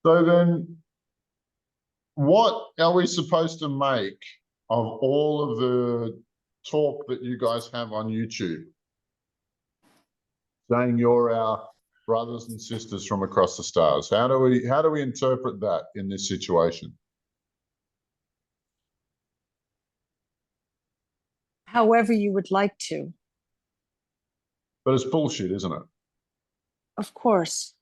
So then, what are we supposed to make of all of the talk that you guys have on YouTube, saying you're our brothers and sisters from across the stars? How do we interpret that in this situation? However you would like to, But it's bullshit, isn't it? of course.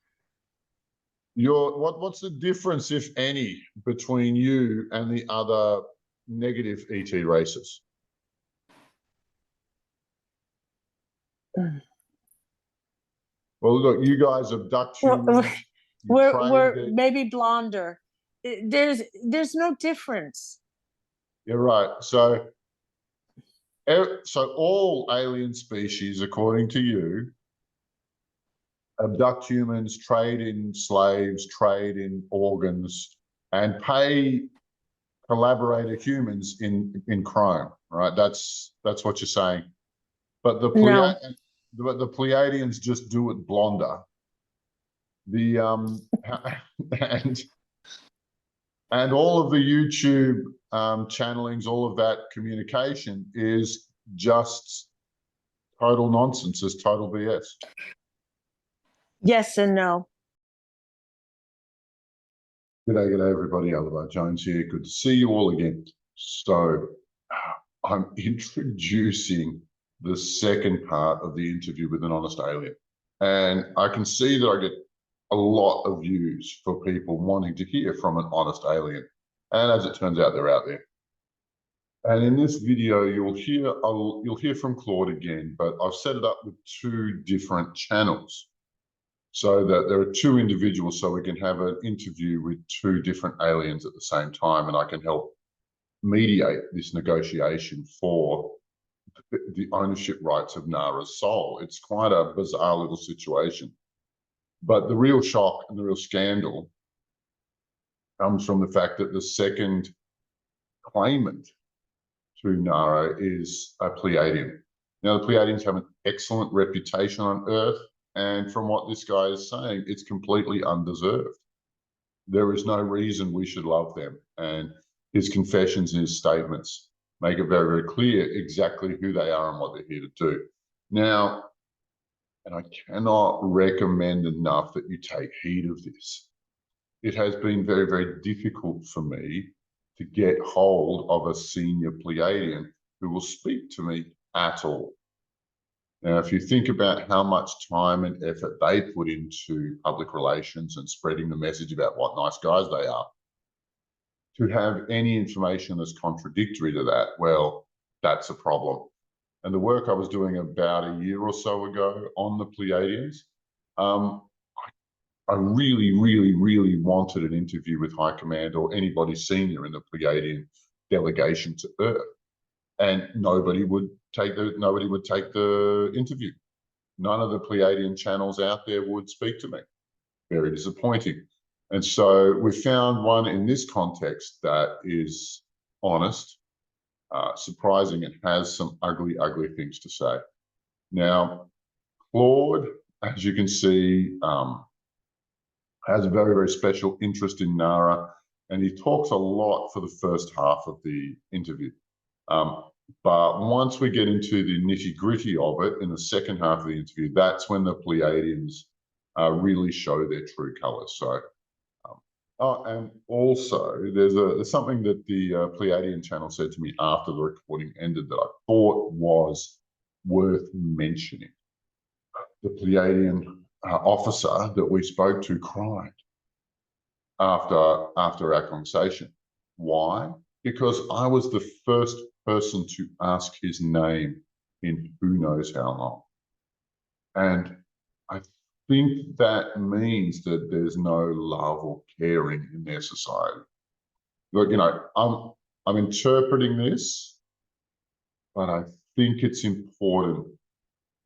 What's the difference, if any, between you and the other negative ET races? Mm. Well, look, you guys abduct Well, humans. we're maybe blonder. There's no difference. You're right. So all alien species, according to you, abduct humans, trade in slaves, trade in organs, and pay collaborator humans in crime, right? That's what you're saying. But the No. Pleiadians just do it blonder. The and all of the YouTube channelings, all of that communication is just total nonsense, is total BS. Yes and no. G'day, everybody. Oliver Jones here. Good to see you all again. So I'm introducing the second part of the interview with an honest alien. And I can see that I get a lot of views for people wanting to hear from an honest alien. And as it turns out, they're out there. And in this video, you'll hear from Claude again, but I've set it up with two different channels so that there are two individuals, so we can have an interview with two different aliens at the same time, and I can help mediate this negotiation for the ownership rights of Nara's soul. It's quite a bizarre little situation. But the real shock and the real scandal comes from the fact that the second claimant to Nara is a Pleiadian. Now, the Pleiadians have an excellent reputation on Earth, and from what this guy is saying, it's completely undeserved. There is no reason we should love them. And his confessions and his statements make it very, very clear exactly who they are and what they're here to do. Now, and I cannot recommend enough that you take heed of this. It has been very, very difficult for me to get hold of a senior Pleiadian who will speak to me at all. Now, if you think about how much time and effort they put into public relations and spreading the message about what nice guys they are, to have any information that's contradictory to that, well, that's a problem. And the work I was doing about a year or so ago on the Pleiadians, I really, really, really wanted an interview with High Command or anybody senior in the Pleiadian delegation to Earth, and nobody would take the interview. None of the Pleiadian channels out there would speak to me. Very disappointing. And so we found one in this context that is honest, surprising, and has some ugly, ugly things to say. Now, Claude, as you can see, has a very, very special interest in Nara, and he talks a lot for the first half of the interview. But once we get into the nitty-gritty of it in the second half of the interview, that's when the Pleiadians really show their true colors. So, and also there's something that the Pleiadian channel said to me after the recording ended that I thought was worth mentioning. The Pleiadian officer that we spoke to cried after our conversation. Why? Because I was the first person to ask his name in who knows how long. And I think that means that there's no love or caring in their society. Look, I'm interpreting this, but I think it's important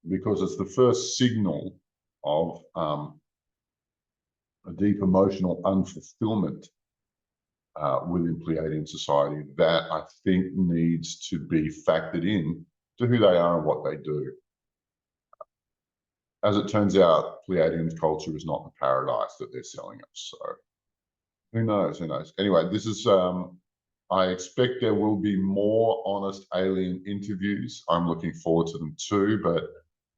because it's the first signal of a deep emotional unfulfillment within Pleiadian society that I think needs to be factored in to who they are and what they do. As it turns out, Pleiadian culture is not the paradise that they're selling us. So Who knows? Who knows? Anyway, this is, I expect there will be more Honest Alien interviews. I'm looking forward to them too, but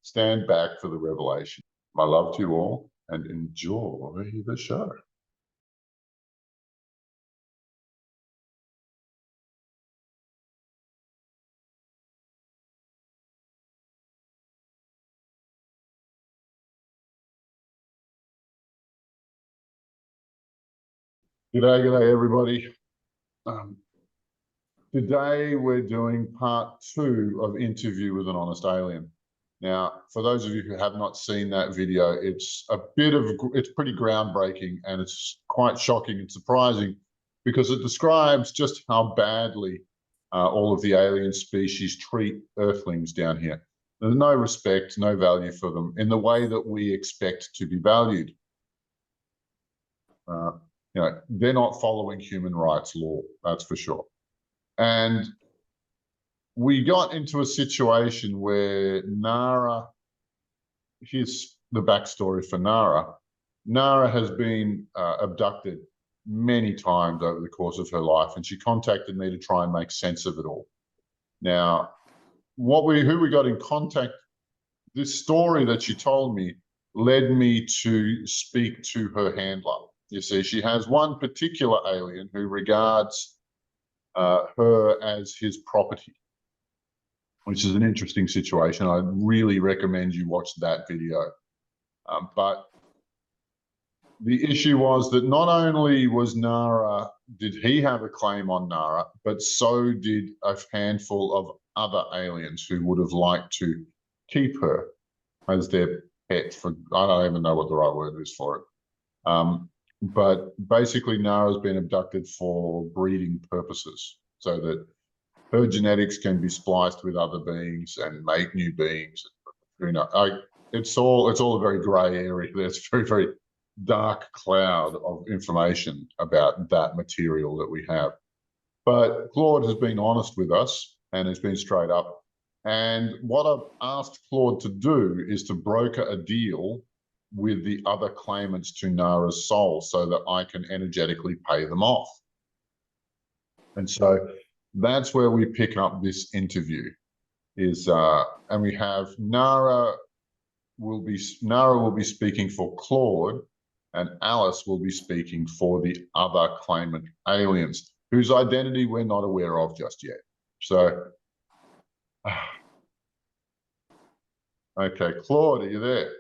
stand back for the revelation. My love to you all and enjoy the show. G'day, everybody. Today we're doing part 2 of Interview with an Honest Alien. Now, for those of you who have not seen that video, it's pretty groundbreaking, and it's quite shocking and surprising because it describes just how badly all of the alien species treat Earthlings down here. There's no respect, no value for them in the way that we expect to be valued. You know, they're not following human rights law, that's for sure. And we got into a situation where Nara, here's the backstory for Nara. Nara has been abducted many times over the course of her life, and she contacted me to try and make sense of it all. Now, who we got in contact, this story that she told me led me to speak to her handler. You see, she has one particular alien who regards her as his property, which is an interesting situation. I really recommend you watch that video. But the issue was that not only did he have a claim on Nara, but so did a handful of other aliens who would have liked to keep her as their pet for, I don't even know what the right word is for it. But basically Nara's been abducted for breeding purposes so that her genetics can be spliced with other beings and make new beings. Who knows? It's all a very grey area. There's a very, very dark cloud of information about that material that we have. But Claude has been honest with us and has been straight up. And what I've asked Claude to do is to broker a deal with the other claimants to Nara's soul so that I can energetically pay them off. And so that's where we pick up this interview and we have Nara will be speaking for Claude, and Alice will be speaking for the other claimant aliens whose identity we're not aware of just yet. So, okay, Claude, are you there?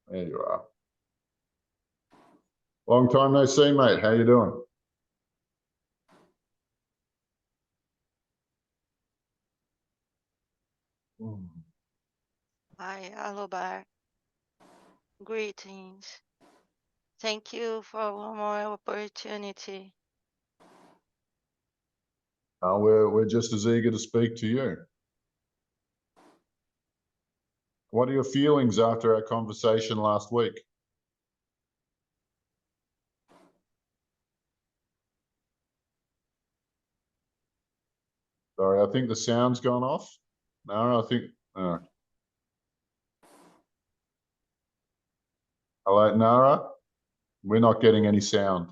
There you are. Long time no see, mate. How you doing? Hi, Alobar. Greetings. Thank you for one more opportunity. We're just as eager to speak to you. What are your feelings after our conversation last week? Sorry, I think the sound's gone off. No, I think. Hello, Nara. We're not getting any sound.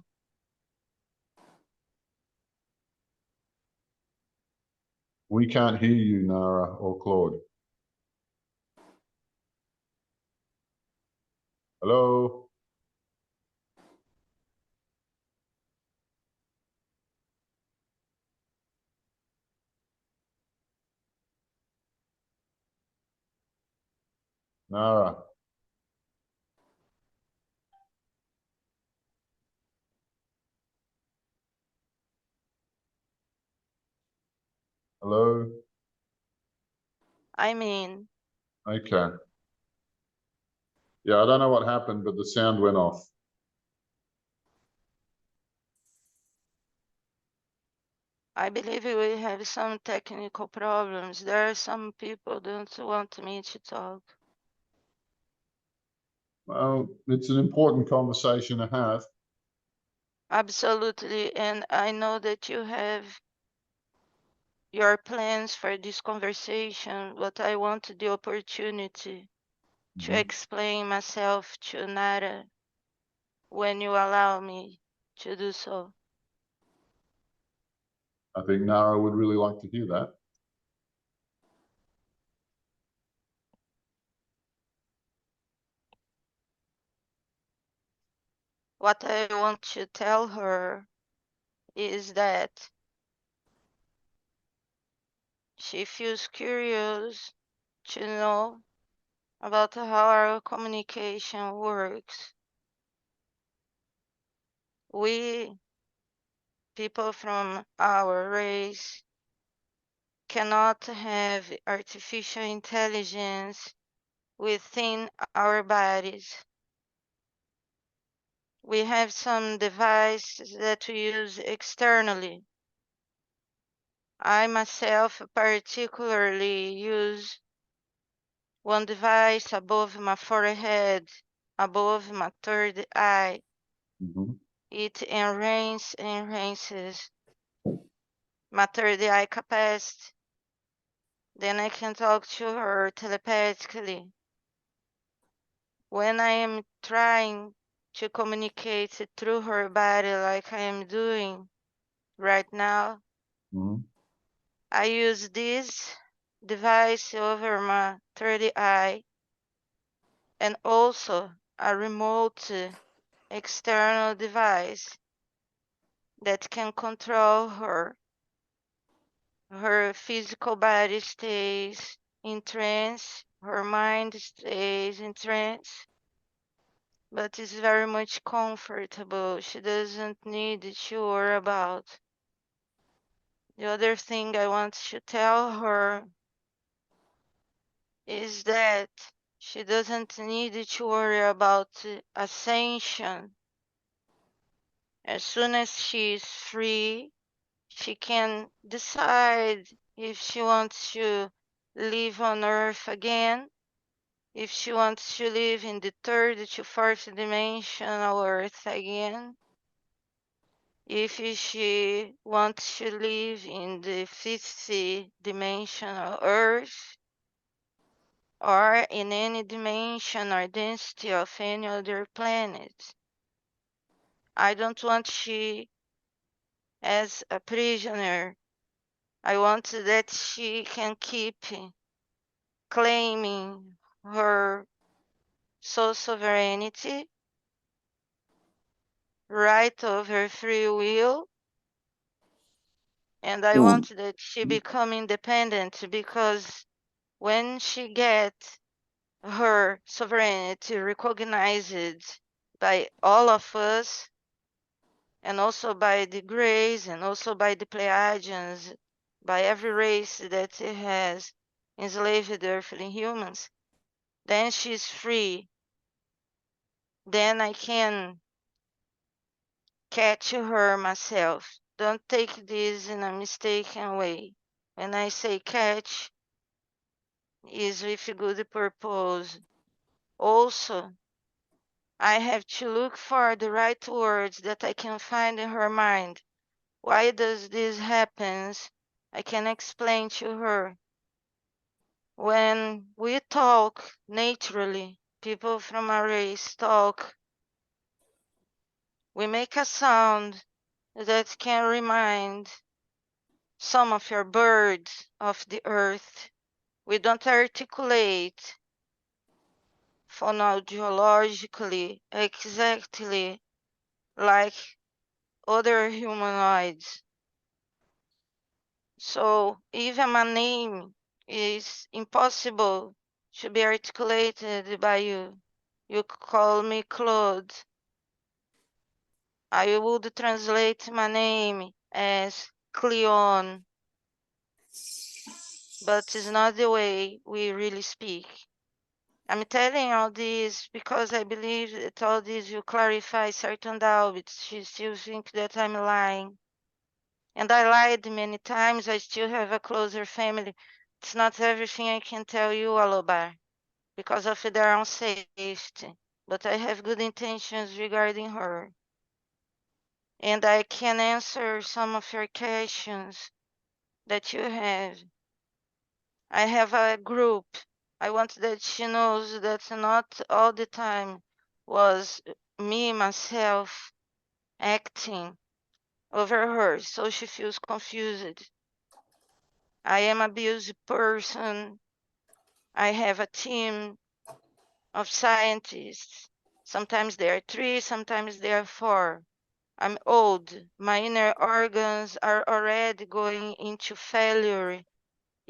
We can't hear you, Nara or Claude. Hello? Nara? Hello? I'm in. Okay. Yeah, I don't know what happened, but the sound went off. I believe we have some technical problems. There are some people don't want me to talk. Well, it's an important conversation to have. Absolutely. And I know that you have your plans for this conversation, but I want the opportunity to Mhm. explain myself to Nara when you allow me to do so. I think Nara would really like to hear that. What I want to tell her is that she feels curious to know about how our communication works. We, people from our race, cannot have artificial intelligence within our bodies. We have some devices that we use externally. I myself particularly use one device above my forehead, above my third eye. Mhm. It enhances my third eye capacity. Then I can talk to her telepathically. When I am trying to communicate through her body like I am doing right now, Mhm. I use this device over my third eye and also a remote external device that can control her. Her physical body stays in trance, her mind stays in trance, but is very much comfortable. She doesn't need to worry about. The other thing I want to tell her is that she doesn't need to worry about ascension. As soon as she is free, she can decide if she wants to live on Earth again, if she wants to live in the third to fourth dimensional Earth again, if she wants to live in the fifth dimensional Earth, or in any dimension or density of any other planet. I don't want she as a prisoner. I want that she can keep claiming her soul sovereignty, right of her free will, and I want that she become independent, because when she gets her sovereignty recognized by all of us, and also by the Greys, and also by the Pleiadians, by every race that has enslaved earthly humans, then she's free. Then I can catch her myself. Don't take this in a mistaken way. When I say catch, is with good purpose. Also, I have to look for the right words that I can find in her mind. Why does this happens? I can explain to her. When we talk naturally, people from our race talk, we make a sound that can remind some of your birds of the earth. We don't articulate phonologically exactly like other humanoids. So even my name is impossible to be articulated by you. You call me Claude. I would translate my name as Cleon, but it's not the way we really speak. I'm telling all this because I believe that all this will clarify certain doubts. She still thinks that I'm lying. And I lied many times. I still have a closer family. It's not everything I can tell you, Alobar, because of their own safety. But I have good intentions regarding her. and I can answer some of your questions that you have. I have a group. I want that she knows that not all the time was me, myself, acting over her, so she feels confused. I am a busy person. I have a team of scientists. Sometimes there are 3, sometimes there are 4. I'm old. My inner organs are already going into failure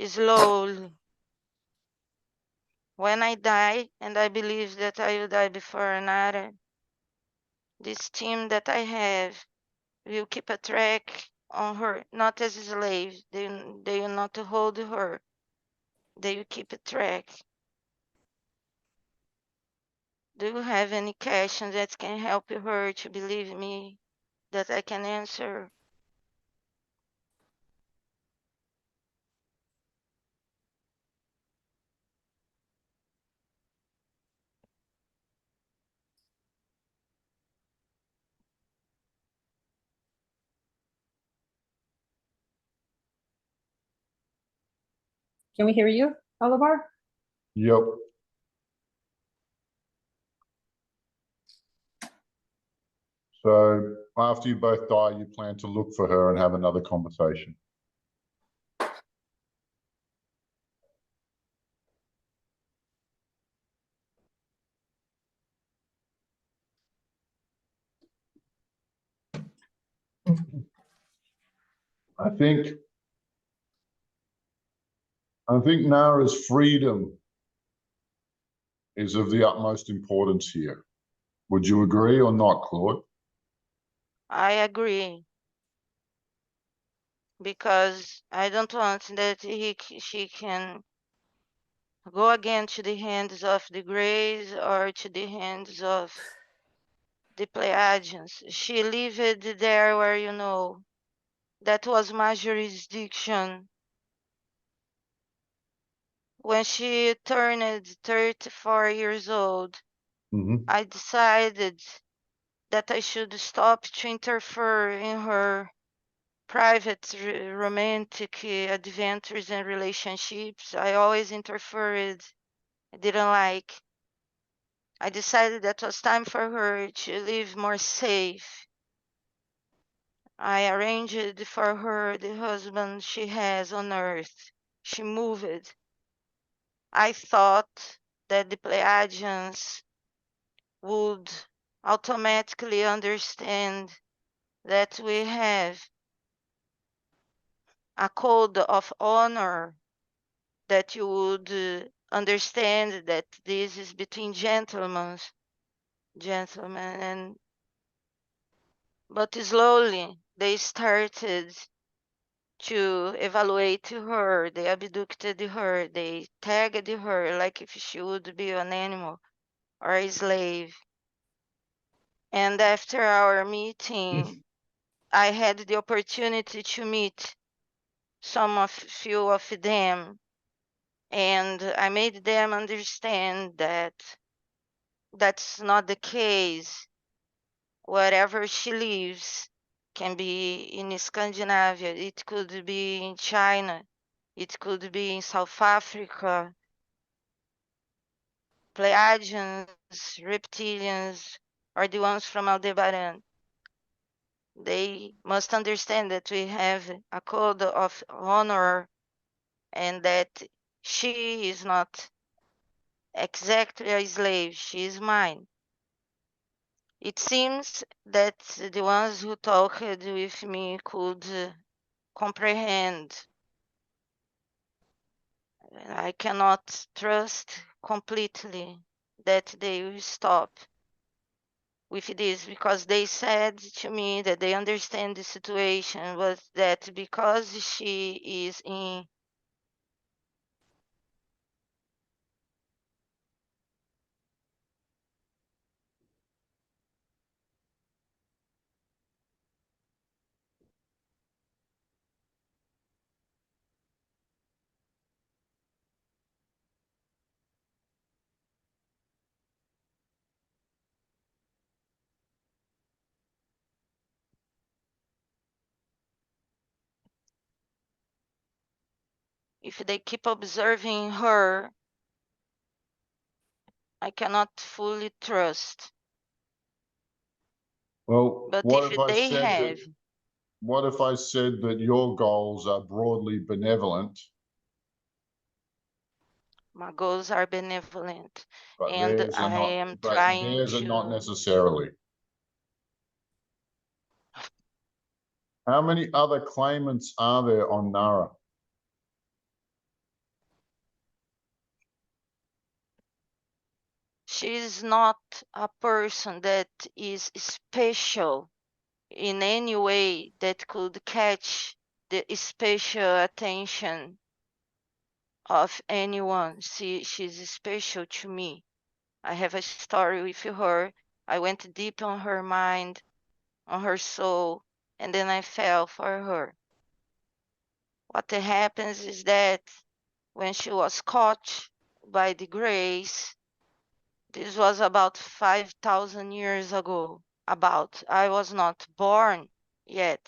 slowly. When I die, and I believe that I will die before another, this team that I have will keep a track on her, not as a slave. They will not hold her. They will keep a track. Do you have any questions that can help her to believe me that I can answer? Can we hear you, Oliver? Yep. So after you both die, you plan to look for her and have another conversation. I think Nara's freedom is of the utmost importance here. Would you agree or not, Claude? I agree, because I don't want that she can go again to the hands of the Greys or to the hands of the Pleiadians. She lived there where, that was my jurisdiction. When she turned 34 years old, I decided that I should stop to interfere in her private romantic adventures and relationships. I always interfered. I didn't like. I decided that it was time for her to live more safe. I arranged for her the husband she has on earth. She moved. I thought that the Pleiadians would automatically understand that we have a code of honor, that you would understand that this is between gentlemen, but slowly they started to evaluate her. They abducted her. They tagged her like if she would be an animal or a slave. And after our meeting, I had the opportunity to meet few of them, and I made them understand that that's not the case. Wherever she lives, can be in Scandinavia, it could be in China, it could be in South Africa. Pleiadians, reptilians, or the ones from Aldebaran. They must understand that we have a code of honor, and that she is not exactly a slave, she is mine. It seems that the ones who talked with me could comprehend. I cannot trust completely that they will stop with this, because they said to me that they understand the situation, but that because she is in if they keep observing her, I cannot fully trust. Well, But what if if I they said have, that, what if I said that your goals are broadly benevolent, my goals are benevolent, but and theirs are I not, am but trying theirs are not to. necessarily? How many other claimants are there on NARA? She's not a person that is special in any way that could catch the special attention of anyone. She's special to me. I have a story with her. I went deep on her mind, on her soul, and then I fell for her. What happens is that when she was caught by the Greys, this was about 5,000 years ago. I was not born yet.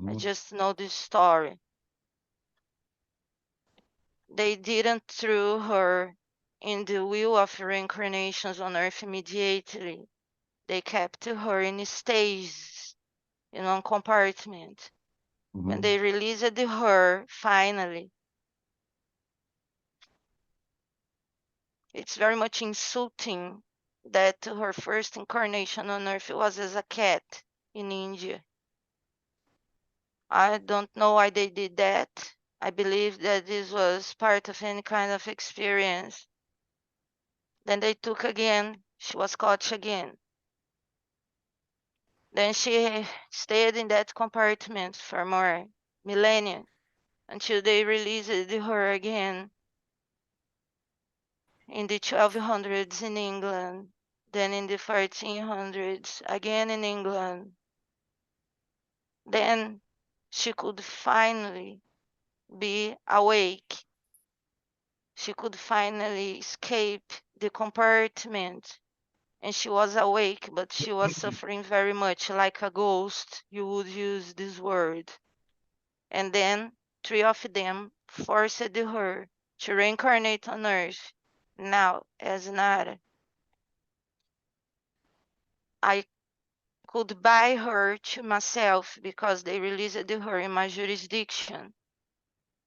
I just know this story. They didn't throw her in the wheel of reincarnations on Earth immediately. They kept her in stages in one compartment. When they released her, finally, it's very much insulting that her first incarnation on Earth was as a cat in India. I don't know why they did that. I believe that this was part of any kind of experience. Then they took again. She was caught again. Then she stayed in that compartment for more millennia until they released her again in the 1200s in England, then in the 1400s again in England. Then she could finally be awake. She could finally escape the compartment, and she was awake, but she was suffering very much like a ghost. You would use this word. And then 3 of them forced her to reincarnate on Earth. Now, as Nara, I could buy her to myself because they released her in my jurisdiction.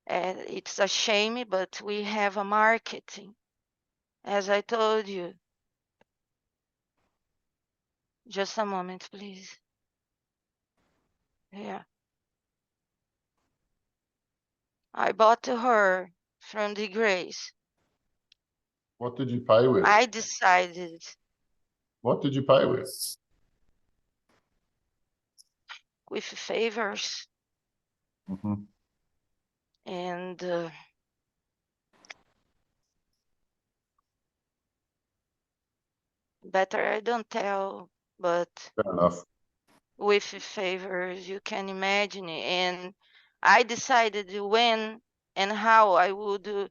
And it's a shame, but we have a marketing, as I told you. Just a moment, please. Yeah. I bought her from the Grace. What did you pay with? I decided What did you pay with? with favors Mhm. and better I don't tell, but Fair enough. with favors you can imagine. And I decided when and how I would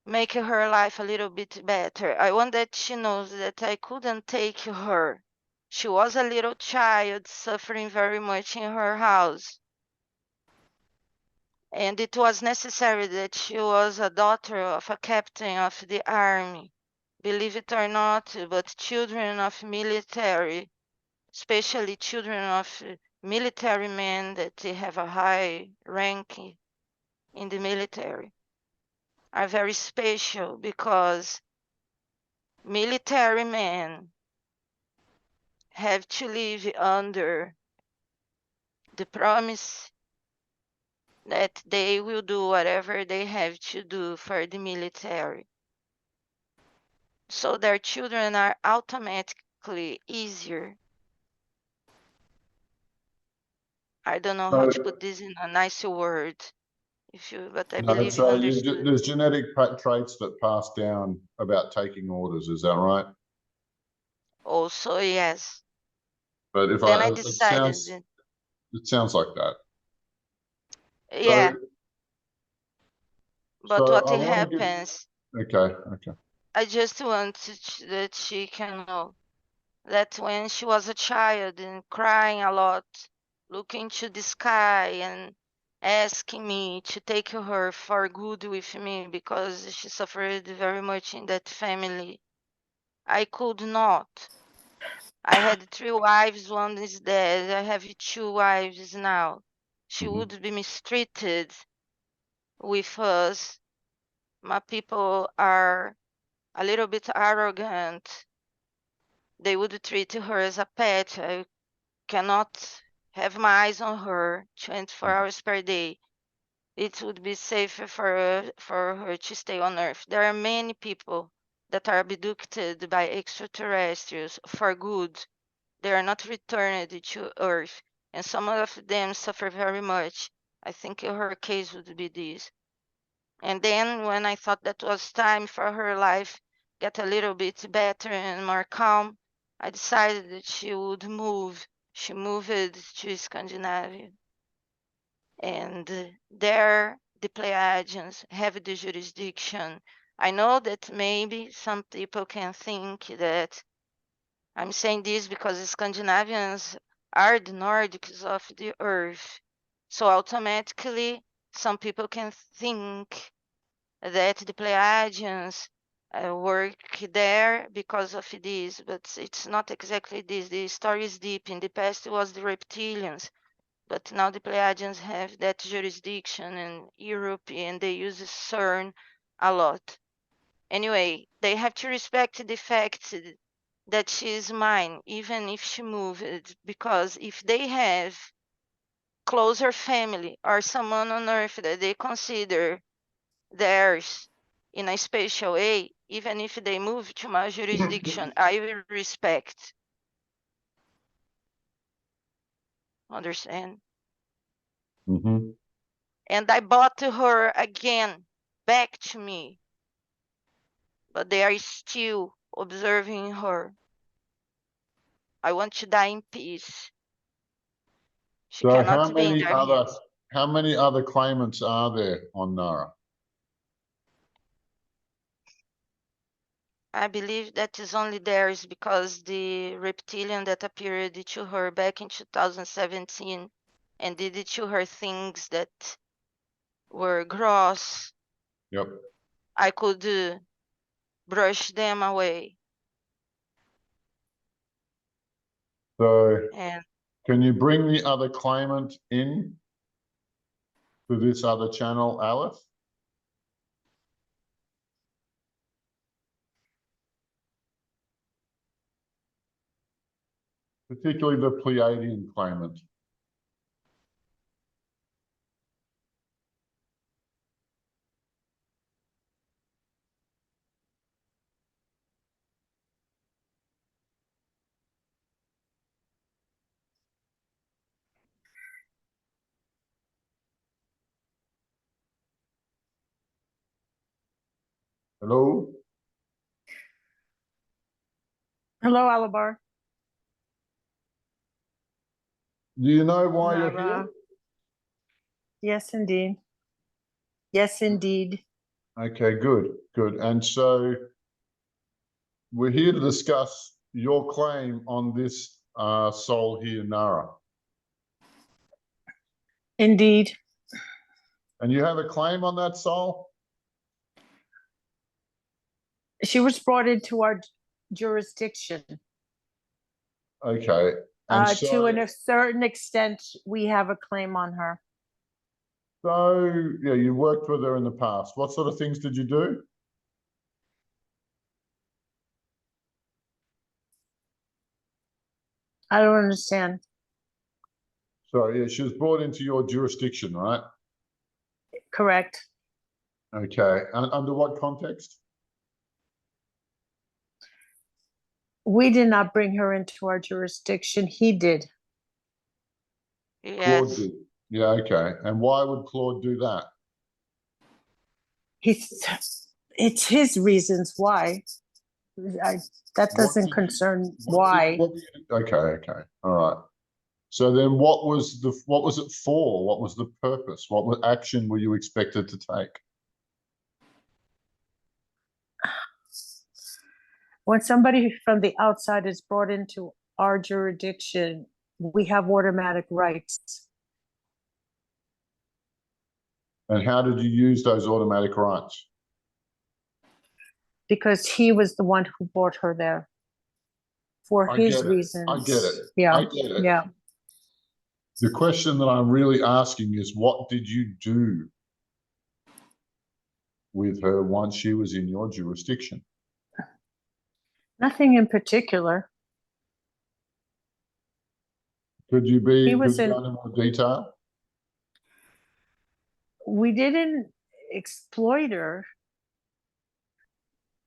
make her life a little bit better. I want that she knows that I couldn't take her. She was a little child suffering very much in her house. And it was necessary that she was a daughter of a captain of the army. Believe it or not, but children of military, especially children of military men that they have a high rank in the military, are very special because military men have to live under the promise that they will do whatever they have to do for the military. So their children are automatically easier. I don't know how to put this in a nicer word, but I believe you understood. There's genetic traits that pass down about taking orders. Is that right? Also, yes. But if Then I it decided, sounds like that. yeah. But So what I want to give. happens, Okay. I just want that she can know that when she was a child and crying a lot, looking to the sky and asking me to take her for good with me because she suffered very much in that family. I could not. I had 3 wives, one is dead. I have 2 wives now. She Mhm. would be mistreated with us. My people are a little bit arrogant. They would treat her as a pet. I cannot have my eyes on her 24 hours per day. It would be safer for her to stay on Earth. There are many people that are abducted by extraterrestrials for good. They are not returned to Earth, and some of them suffer very much. I think her case would be this. And then when I thought that was time for her life get a little bit better and more calm, I decided that she would move. She moved to Scandinavia. And there the Pleiadians have the jurisdiction. I know that maybe some people can think that I'm saying this because the Scandinavians are the Nordics of the earth. So automatically, some people can think that the Pleiadians work there because of this, but it's not exactly this. The story is deep. In the past, it was the reptilians, but now the Pleiadians have that jurisdiction in Europe and they use CERN a lot. Anyway, they have to respect the fact that she is mine, even if she moved, because if they have closer family or someone on earth that they consider theirs in a special way, even if they move to my jurisdiction, I will respect. Understand? Mhm. And I bought her again back to me, but they are still observing her. I want to die in peace. She So cannot be in their hands. how many other claimants are there on Nara? I believe that is only theirs because the reptilian that appeared to her back in 2017 and did to her things that were gross, Yep. I could brush them away. So And can you bring the other claimant in to this other channel, Alice? Particularly the Pleiadian claimant. Hello? Hello, Alabar. Do you know why you're Nara. here? Yes, indeed. Yes, indeed. Okay, good, good. And so we're here to discuss your claim on this soul here, Nara. Indeed. And you have a claim on that soul? She was brought into our jurisdiction. Okay. And To a certain extent, we have a claim on her. so, yeah, you worked with her in the past. What sort of things did you do? I don't understand. So, yeah, she was brought into your jurisdiction, right? Correct. Okay. And under what context? We did not bring her into our jurisdiction. He did. Claude yes, did. Yeah, okay. And why would Claude do that? It's his reasons why. That doesn't concern why. Okay, okay. All right. So then what was it for? What was the purpose? What action were you expected to take? When somebody from the outside is brought into our jurisdiction, we have automatic rights. And how did you use those automatic rights? because he was the one who brought her there for I his get it. reasons. I get it. Yeah, I get it. yeah. The question that I'm really asking is, what did you do with her once she was in your jurisdiction? Nothing in particular. Could you He was go in- into more detail? We didn't exploit her.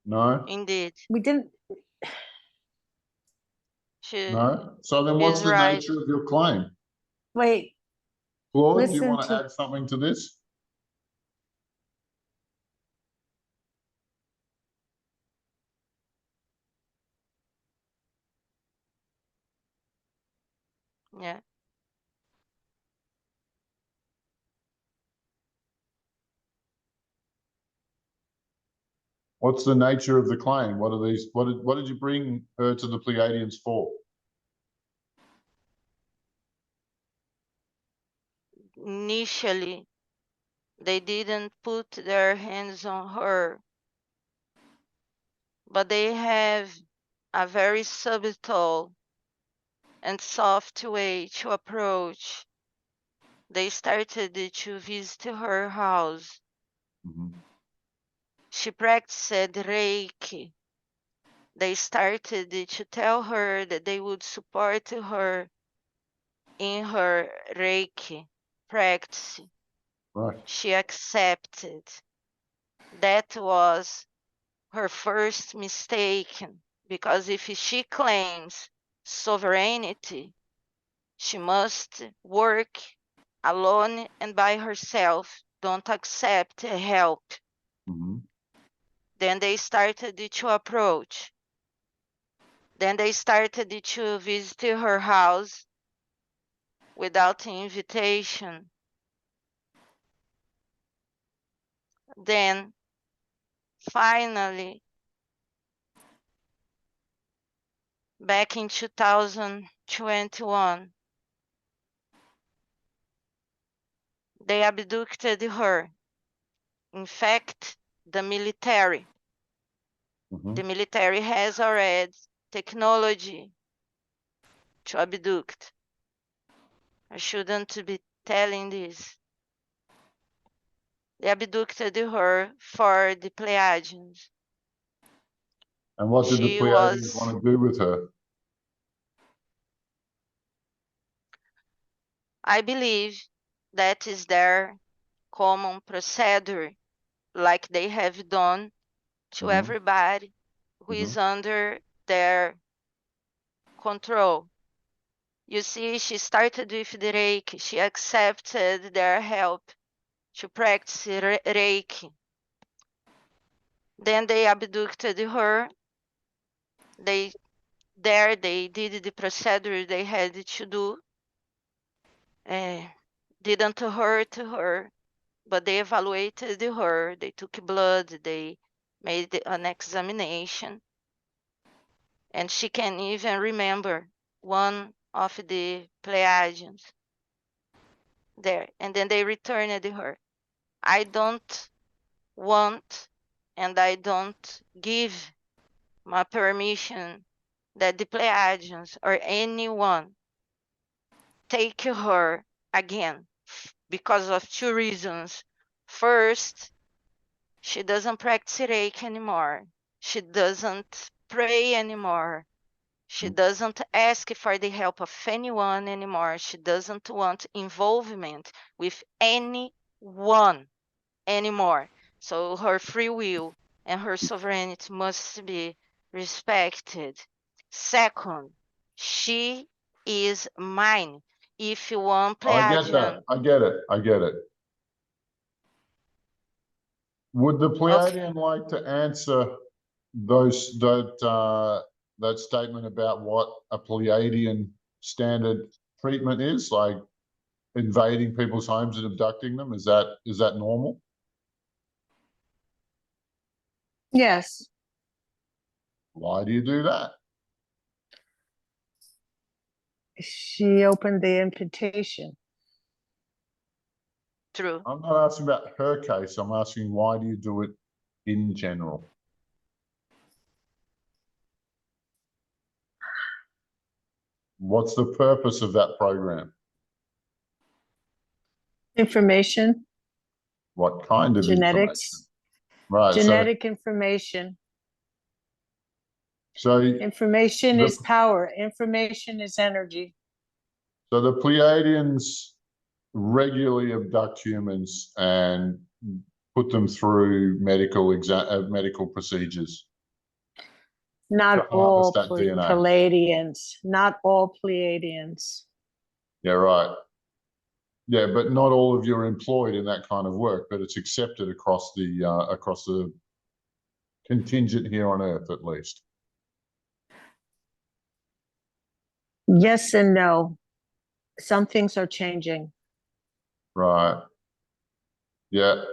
No? Indeed. We didn't. She No? So then what's is the right. nature of your claim? Wait, Claude, do you Listen want to to- add something to this? Yeah. What's the nature of the claim? What are these? What did you bring her to the Pleiadians for? Initially, they didn't put their hands on her, but they have a very subtle and soft way to approach. They started to visit her house. Mhm. She practiced Reiki. They started to tell her that they would support her in her Reiki practice. Right. She accepted. That was her first mistake, because if she claims sovereignty, she must work alone and by herself, don't accept help. Mhm. Then they started to approach. Then they started to visit her house without invitation. Then finally, back in 2021, they abducted her. In fact, the military Mhm. has already technology to abduct. I shouldn't be telling this. They abducted her for the Pleiadians. And what did the She Pleiadians was, want to do with her? I believe, that is their common procedure, like they have done to Mhm. everybody who is under their control. You see, she started with the Reiki. She accepted their help to practice Reiki. Then they abducted her. They did the procedure they had to do. Didn't hurt her, but they evaluated her. They took blood. They made an examination, and she can even remember one of the Pleiadians there. And then they returned her. I don't want and I don't give my permission that the Pleiadians or anyone take her again because of two reasons. First, she doesn't practice Reiki anymore. She doesn't pray anymore. She doesn't ask for the help of anyone anymore. She doesn't want involvement with anyone anymore. So her free will and her sovereignty must be respected. Second, she is mine. If one I get that. Pleiadian, I get it. I get it. Would the okay, Pleiadian like to answer that statement about what a Pleiadian standard treatment is, like invading people's homes and abducting them? Is that normal? Yes, Why do you do that? she opened the invitation. through. I'm not asking about her case. I'm asking why do you do it in general? What's the purpose of that program? Information, What kind of genetics, information? Right. genetic information. So Information the- is power. Information is energy. So the Pleiadians regularly abduct humans and put them through medical procedures. Not To all harvest that DNA. Pleiadians. Not all Pleiadians. Yeah, right. Yeah, but not all of you are employed in that kind of work, but it's accepted across the contingent here on Earth, at least. Yes and no. Some things are changing, Right. Yeah.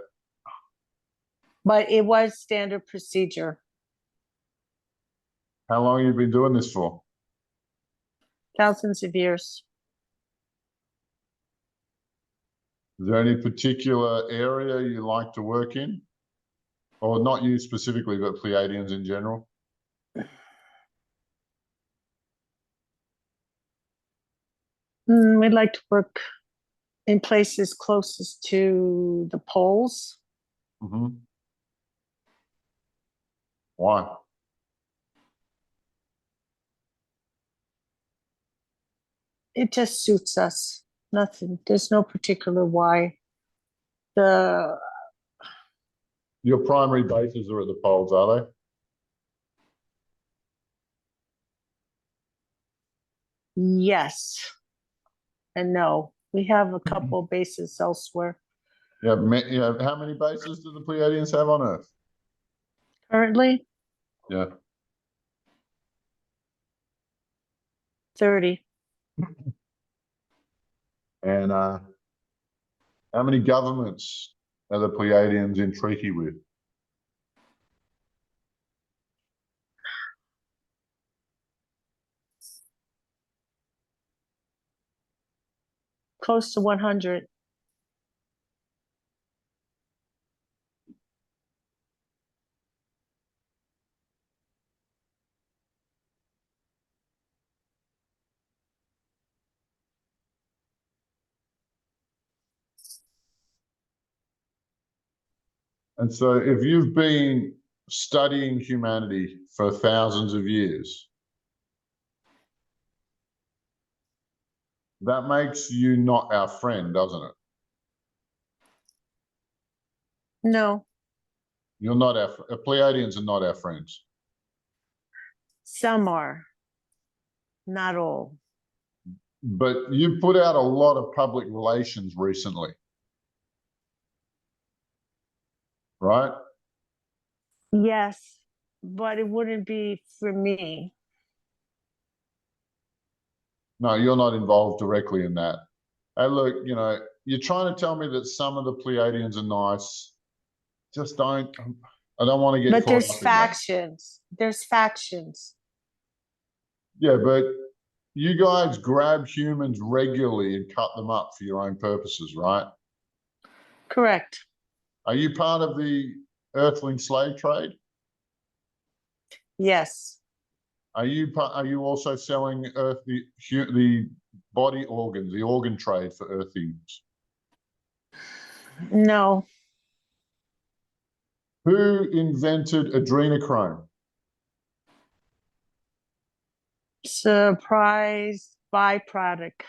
but it was standard procedure. How long have you been doing this for? Thousands of years. Is there any particular area you like to work in? Or not you specifically, but Pleiadians in general? We'd like to work in places closest to the poles. Mm-hmm. Why? It just suits us. Nothing. There's no particular why. The Your primary bases are at the poles, are they? yes and no. We have a couple bases elsewhere. Yeah, how many bases do the Pleiadians have on Earth? Currently, Yeah. 30. And how many governments are the Pleiadians in treaty with? Close to 100. And so if you've been studying humanity for thousands of years, that makes you not our friend, doesn't it? No, You're not Pleiadians are not our friends. some are. Not all. But you put out a lot of public relations recently, right? Yes, but it wouldn't be for me. No, you're not involved directly in that. Hey, look, you're trying to tell me that some of the Pleiadians are nice. Just don't. I don't want to get But caught there's up in that. factions. There's factions. Yeah, but you guys grab humans regularly and cut them up for your own purposes, right? Correct. Are you part of the Earthling slave trade? Yes. Are you also selling the body organs, the organ trade for Earthlings? No. Who invented adrenochrome? Surprise byproduct.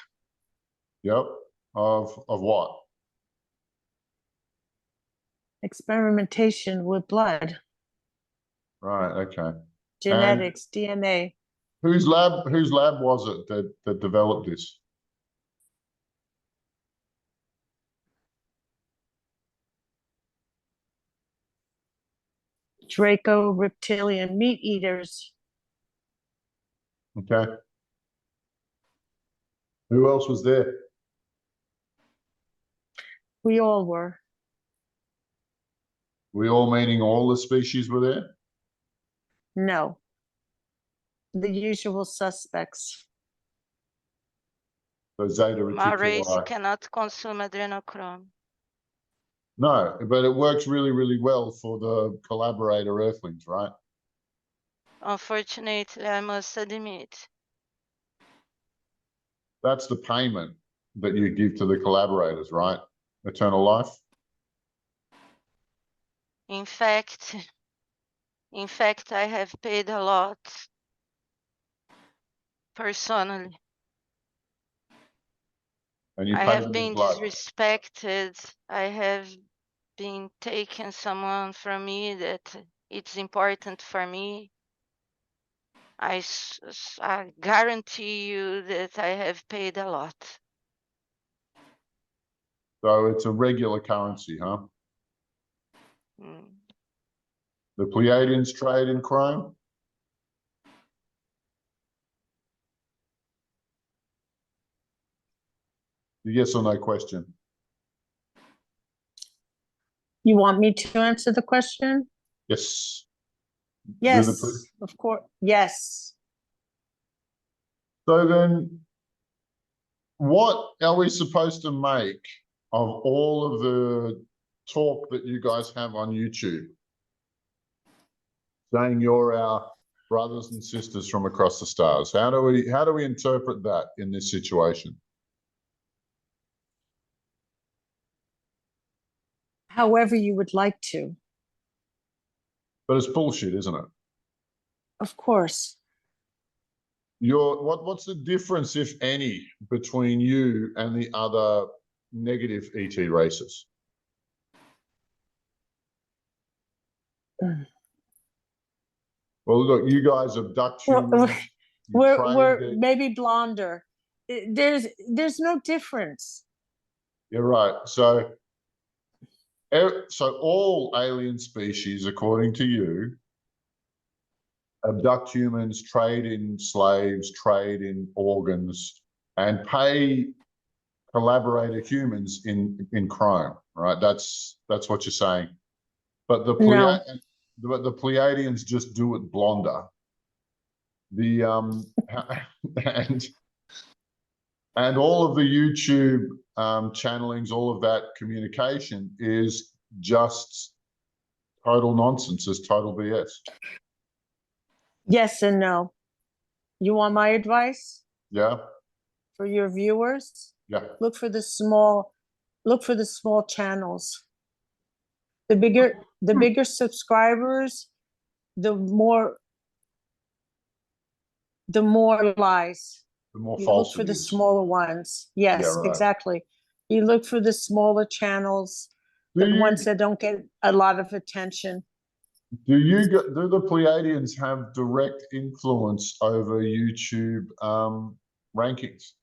Yep. Of what? Experimentation with blood. Right. Okay. Genetics, DNA. Whose lab was it that developed this? Draco reptilian meat eaters. Okay. Who else was there? We all were. We all meaning all the species were there? No. The usual suspects. So Zeta My race Reticuli. cannot consume adrenochrome. No, but it works really, really well for the collaborator Earthlings, right? Unfortunately, I must admit. That's the payment that you give to the collaborators, right? Eternal life. In fact, I have paid a lot personally. And you I pay have them in been blood. disrespected. I have been taken someone from me that it's important for me. I guarantee you that I have paid a lot. So it's a regular currency, huh? Mm. The Pleiadians trade in chrome. Yes or no question? You want me to answer the question? Yes. Yes, of course. Yes. So then, what are we supposed to make of all of the talk that you guys have on YouTube? Saying you're our brothers and sisters from across the stars. How do we interpret that in this situation? However you would like to, But it's bullshit, isn't it? of course. What's the difference, if any, between you and the other negative ET races? Mm. Well, look, you guys abduct We're, humans. You we're trade. maybe blonder. There's no difference. You're right. So all alien species, according to you, abduct humans, trade in slaves, trade in organs, and pay collaborator humans in crime, right? That's what you're saying. But the No. Pleiadians just do it blonder. The and all of the YouTube channelings, all of that communication is just total nonsense. It's total BS. Yes and no. You want my advice Yeah, for your viewers? yeah. Look for the small channels. The bigger subscribers, the more lies. The more You false look for it the is. smaller ones. Yeah, Yes, right. exactly. You look for the smaller channels, the ones that don't get a lot of attention. Do the Pleiadians have direct influence over YouTube rankings?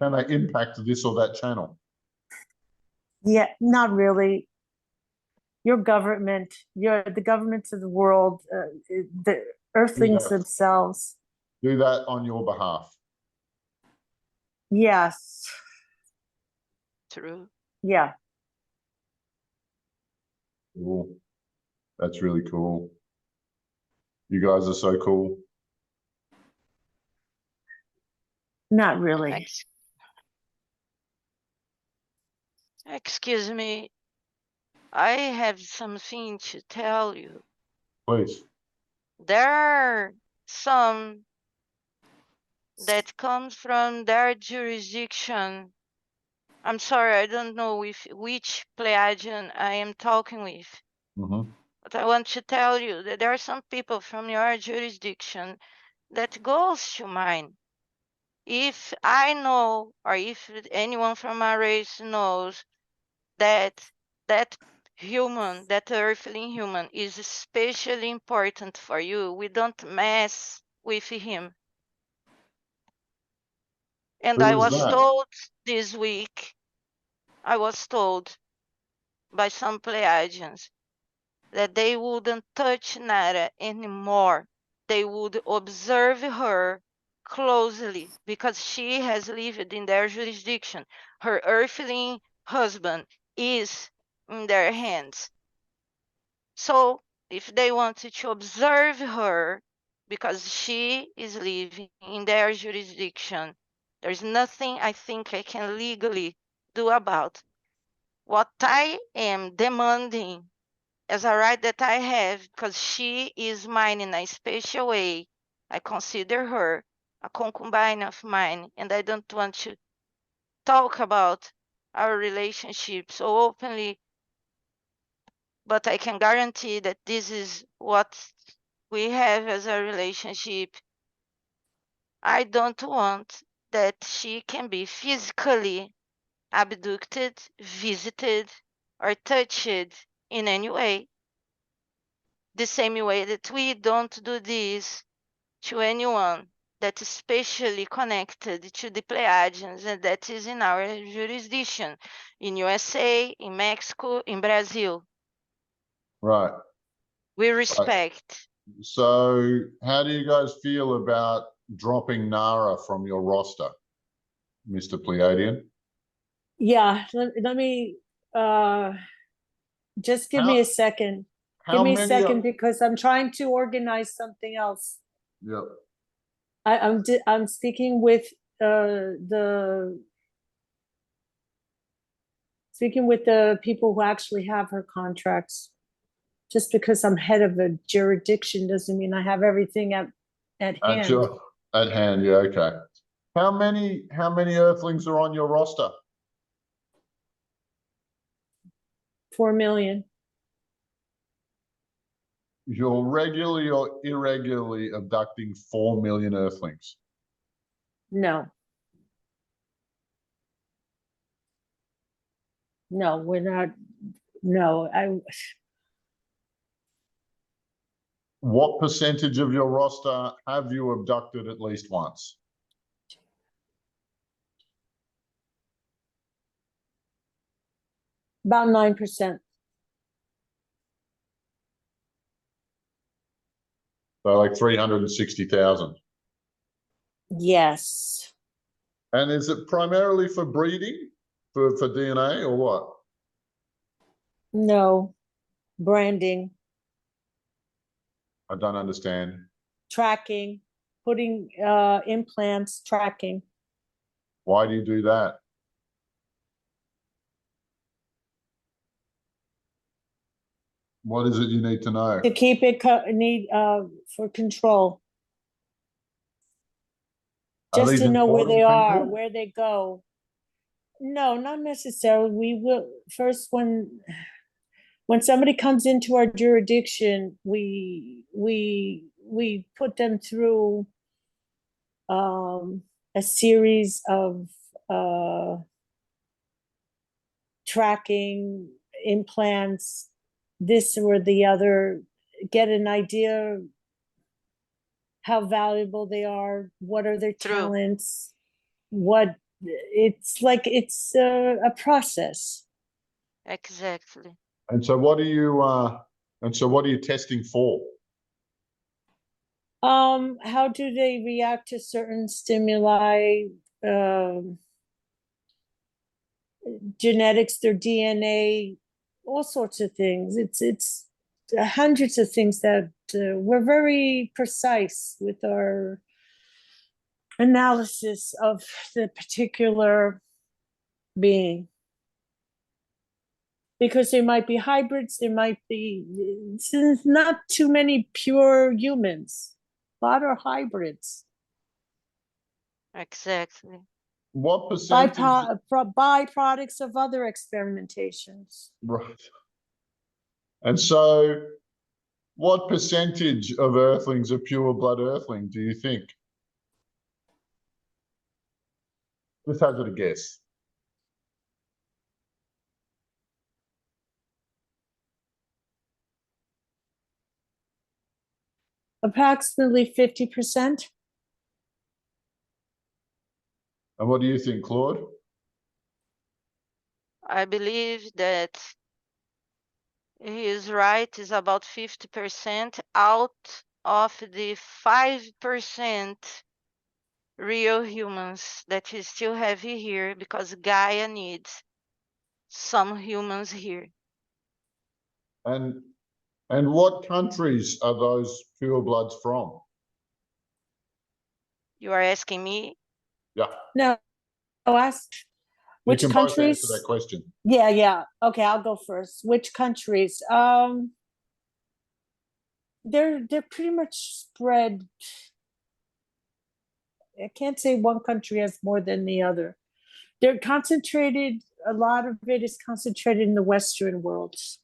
Can they impact this or that channel? Yeah, not really. Your government, the governments of the world, the Earthlings themselves. Do that on your behalf. Yes. True. Yeah. Cool. That's really cool. You guys are so cool. Not really. Excuse me. I have something to tell you. Please. There are some that comes from their jurisdiction. I'm sorry, I don't know which Pleiadian I am talking with. Mm-hmm. But I want to tell you that there are some people from your jurisdiction that goes to mine. If I know, or if anyone from my race knows that that human, that earthling human is especially important for you, we don't mess with him. And Who I is was that? told this week, I was told by some Pleiadians that they wouldn't touch Nara anymore. They would observe her closely because she has lived in their jurisdiction. Her earthling husband is in their hands. So if they wanted to observe her because she is living in their jurisdiction, there's nothing I think I can legally do about. What I am demanding as a right that I have, because she is mine in a special way. I consider her a concubine of mine, and I don't want to talk about our relationship so openly, but I can guarantee that this is what we have as a relationship. I don't want that she can be physically abducted, visited, or touched in any way. The same way that we don't do this to anyone that is specially connected to the Pleiadians and that is in our jurisdiction in USA, in Mexico, in Brazil. Right. We respect. So how do you guys feel about dropping Nara from your roster, Mr. Pleiadian? Yeah, let me, just give me a second. Give How me a many second of, because I'm trying to organize something else. yeah, I'm speaking with the people who actually have her contracts. Just because I'm head of a jurisdiction doesn't mean I have everything at at hand. your, at hand, yeah, okay. How many Earthlings are on your roster? 4 million. You're regularly or irregularly abducting 4 million Earthlings. No. No, we're not. No, What percentage of your roster have you abducted at least once? about 9%. So like 360,000. Yes. And is it primarily for breeding, for DNA or what? No. Branding, I don't understand. tracking, putting implants, tracking. Why do you do that? What is it you need to know? To keep it for control. Are Just these to know where they important are, people? where they go. No, not necessarily. We will first when somebody comes into our jurisdiction, we put them through a series of tracking implants, this or the other, get an idea how valuable they are, what are their True. talents, what it's like, it's a process. Exactly. And so what are you testing for? How do they react to certain stimuli, genetics, their DNA, all sorts of things. It's hundreds of things that we're very precise with our analysis of the particular being. Because there might be hybrids, there might be not too many pure humans. A lot are hybrids. Exactly. What percentage? Byproducts of other experimentations. Right. And so what percentage of Earthlings are pure blood Earthling, do you think? Just hazard a guess. Approximately 50%. And what do you think, Claude? I believe that his right is about 50% out of the 5% real humans that we still have here because Gaia needs some humans here. And what countries are those pure bloods from? You are asking me? Yeah. No, ask Which can both countries? answer that question. Yeah. Okay, I'll go first. Which countries? They're pretty much spread. I can't say one country has more than the other. They're concentrated, a lot of it is concentrated in the Western worlds.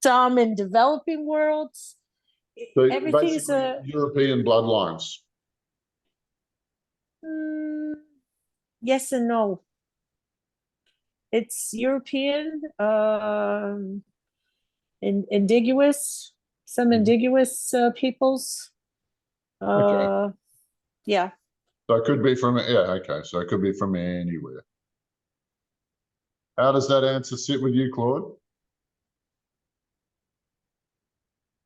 Some in developing worlds. So Everything is basically European bloodlines. yes and no. It's European, indigenous, some indigenous peoples. Okay. Yeah. So it could be from, yeah, okay. So it could be from anywhere. How does that answer sit with you, Claude?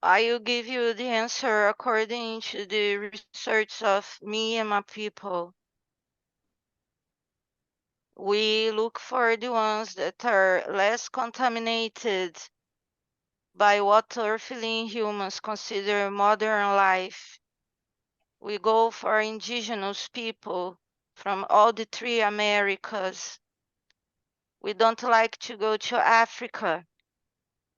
I will give you the answer according to the research of me and my people. We look for the ones that are less contaminated by what earthly humans consider modern life. We go for indigenous people from all the three Americas. We don't like to go to Africa.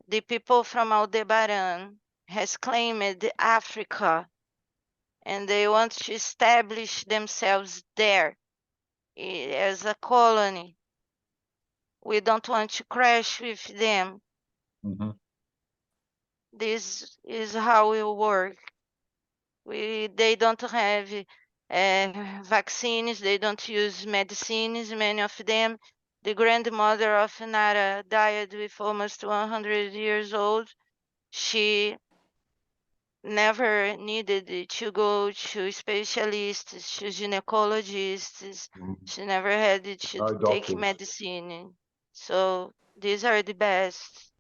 The people from Aldebaran has claimed Africa, and they want to establish themselves there as a colony. We don't want to crash with them. This is how we work. They don't have vaccines. They don't use medicines. Many of them. The grandmother of Nara died with almost 100 years old. She never needed to go to specialists, to gynecologists. She never had to No take doctors. medicine. So these are the best.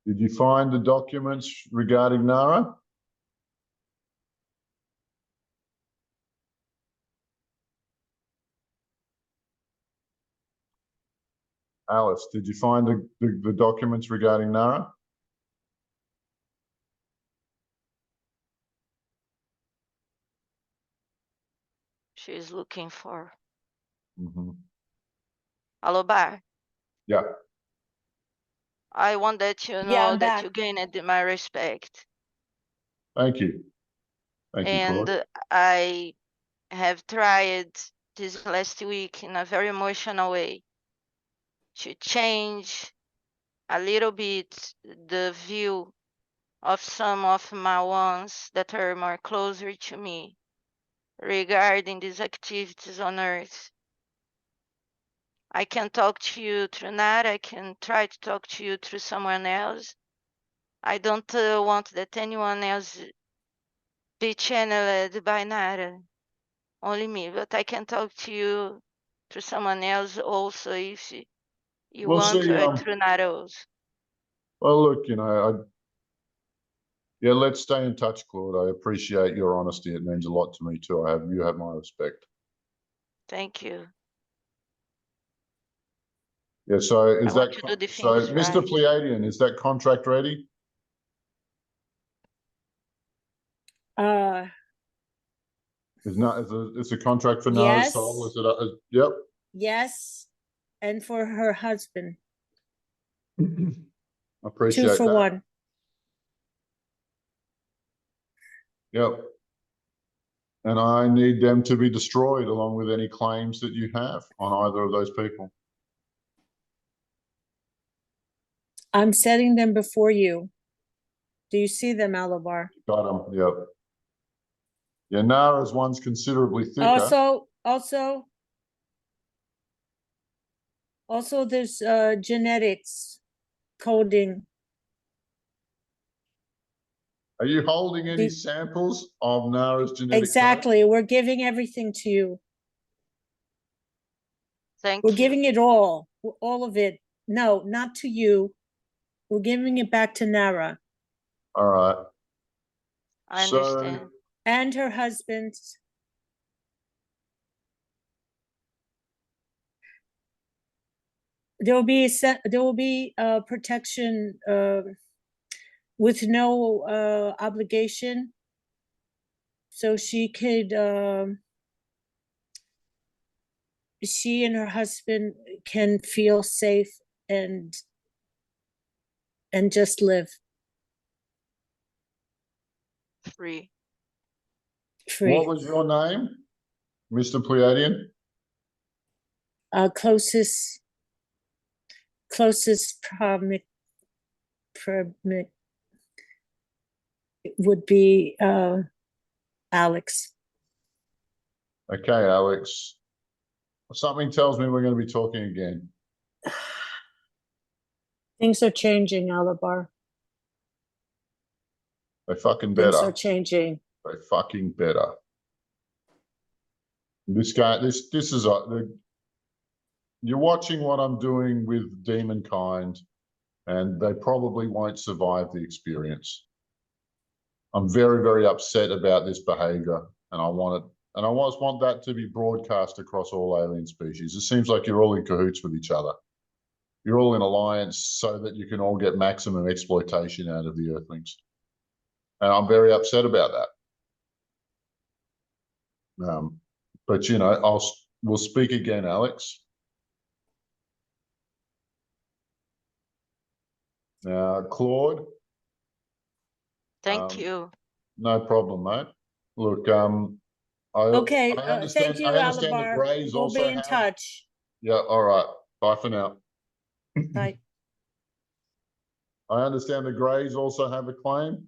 Did you find the documents regarding Nara? Alice, did you find the documents regarding Nara? She's looking for. Yeah. I want that you Yeah, know I'm that back. you gained my respect. Thank you. Thank you, Claude. And I have tried this last week in a very emotional way to change a little bit the view of some of my ones that are more closer to me regarding these activities on Earth. I can talk to you through Nara. I can try to talk to you through someone else. I don't want that anyone else be channeled by Nara. Only me, but I can talk to you through someone else also if you We'll want, see. or through Nara also. Well, look, yeah, let's stay in touch, Claude. I appreciate your honesty. It means a lot to me too. You have my respect. Thank you. Yeah. So is I want that to do the so, things Mr. right. Pleiadian? Is that contract ready? Is a contract for Nara's Yes. soul? Is it? Yep. Yes, and for her husband, Appreciate 2 for that. 1. Yep. And I need them to be destroyed along with any claims that you have on either of those people. I'm setting them before you. Do you see them, Alabar? Got them. Yep. Yeah, Nara's one's considerably thicker. Also, there's genetics coding. Are you holding any samples of Nara's genetic code? Exactly. We're giving everything to you. Thank We're you. giving it all of it. No, not to you. We're giving it back to Nara. All right. I understand. And her husband. there will be protection with no obligation. So she could she and her husband can feel safe and just live Free. free. What was your name, Mr. Pleiadian? Closest would be Alex. Okay, Alex. Something tells me we're going to be talking again. Things are changing, Alabar. They fucking Things better. are changing. They fucking better. This guy, this is you're watching what I'm doing with Demonkind, and they probably won't survive the experience. I'm very, very upset about this behavior, and I want that to be broadcast across all alien species. It seems like you're all in cahoots with each other. You're all in alliance so that you can all get maximum exploitation out of the Earthlings. And I'm very upset about that. But you know, we'll speak again, Alex. Claude. Thank you. No problem, mate. Look, Okay, I understand. thank you, I understand the Alabar. Greys We'll also be in have. touch. Yeah. All right. Bye for now. Bye. I understand the Greys also have a claim.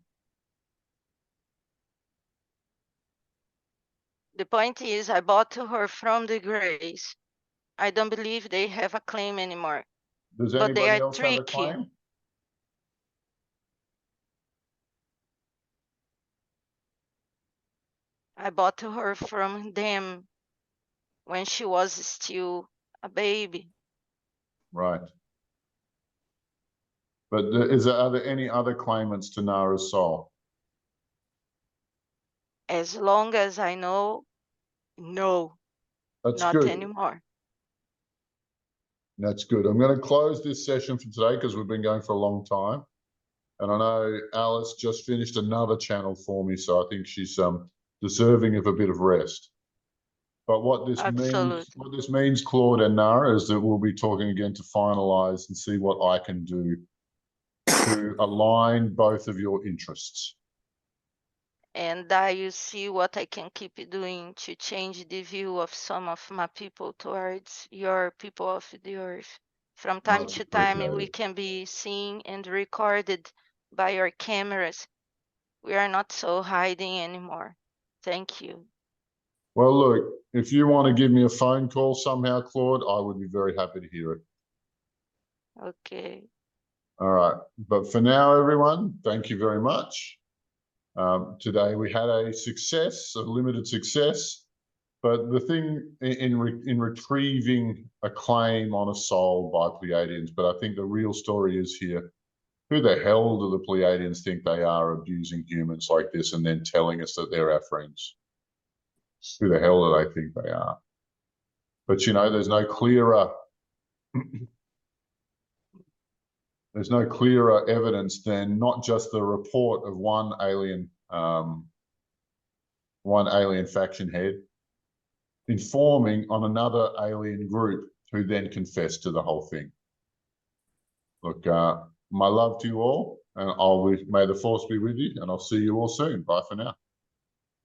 The point is, I bought to her from the Greys. I don't believe they have a claim anymore. Does But they anybody are else have a tricky. claim? I bought to her from them when she was still a baby. Right. But are there any other claimants to Nara's soul? As long as I know, no, That's not good. anymore. That's good. I'm going to close this session for today because we've been going for a long time. And I know Alice just finished another channel for me, so I think she's deserving of a bit of rest. But what this means, Claude and Nara, is that we'll be talking again to finalize and see what I can do to align both of your interests. And I will see what I can keep doing to change the view of some of my people towards your people of the earth. From time Much to time, we appreciated. can be seen and recorded by your cameras. We are not so hiding anymore. Thank you. Well, look, if you want to give me a phone call somehow, Claude, I would be very happy to hear it. Okay. All right. But for now, everyone, thank you very much. Today we had a success, a limited success. But the thing in retrieving a claim on a soul by Pleiadians, but I think the real story is here, who the hell do the Pleiadians think they are, abusing humans like this and then telling us that they're our friends? Who the hell do they think they are? But, you know, there's no clearer evidence than not just the report of one alien faction head informing on another alien group who then confessed to the whole thing. Look, my love to you all, and may the force be with you, and I'll see you all soon. Bye for now.